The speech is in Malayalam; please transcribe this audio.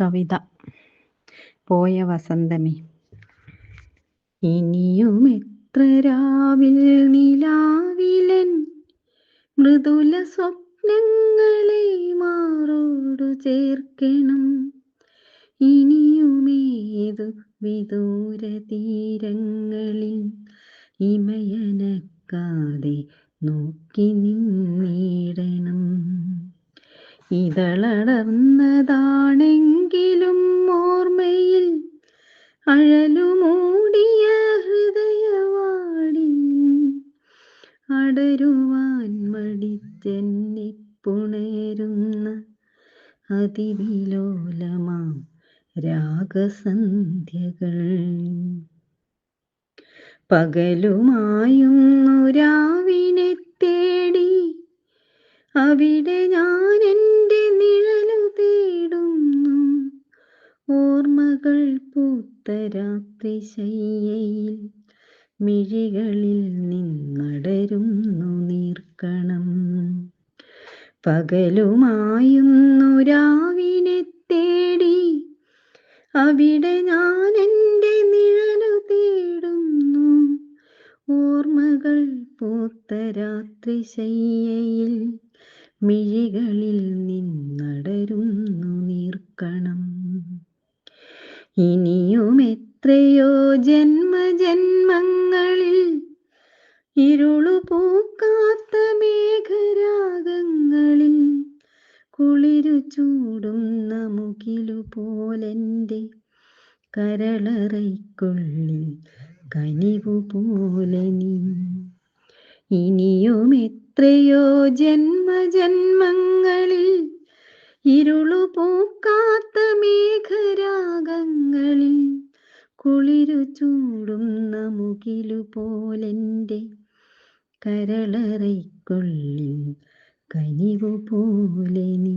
കവിത പോയ വസന്തമേ. ഇനിയും എത്ര രാവിൽ നിലാവിലൻ മൃദുല സ്വപ്നങ്ങളെ മാറോടു ചേർക്കണം. ഇനിയുമേതു വിദൂര തീരങ്ങളിൽ ഇമയനക്കാതെ നോക്കി നിന്നിടണം. ഇതളർന്നതാണെങ്കിലും ഓർമ്മയിൽ അഴലുമൂടിയ ഹൃദയവാടി അടരുവാൻ മടിച്ചെന്നെ പുണരുന്ന അതിവിലോലമാം രാഗസന്ധ്യകൾ. പകലുമായുന്നു രാവിനെ തേടി, അവിടെ ഞാൻ എൻ്റെ നിഴലു തേടുന്നു. ഓർമ്മകൾ പൂത്ത രാത്രി ശയ്യയിൽ മിഴികളിൽ നിന്നടരുന്നു നീർക്കണം. പകലുമായുന്നു രാവിനെ തേടി, അവിടെ ഞാൻ എൻ്റെ നിഴലു തേടുന്നു. ഓർമ്മകൾ പൂത്ത രാത്രി ശയ്യയിൽ മിഴികളിൽ നിന്നടരുന്നു നീർക്കണം. ഇനിയും എത്രയോ ജന്മജന്മങ്ങളിൽ ഇരുളു പൂക്കാത്ത മേഘരാഗങ്ങളിൽ കുളിരു ചൂടുന്ന മുകിലു പോലെൻ്റെ കരളറയ്ക്കുള്ളിൽ കനിവു പോലെ നീ. ഇനിയും എത്രയോ ജന്മജന്മങ്ങളിൽ ഇരുളു പൂക്കാത്ത മേഘരാഗങ്ങളിൽ കുളിരു ചൂടുന്ന മുകിലു പോലെൻ്റെ കരളറയ്ക്കുള്ളിൽ കനിവു പോലെ നീ.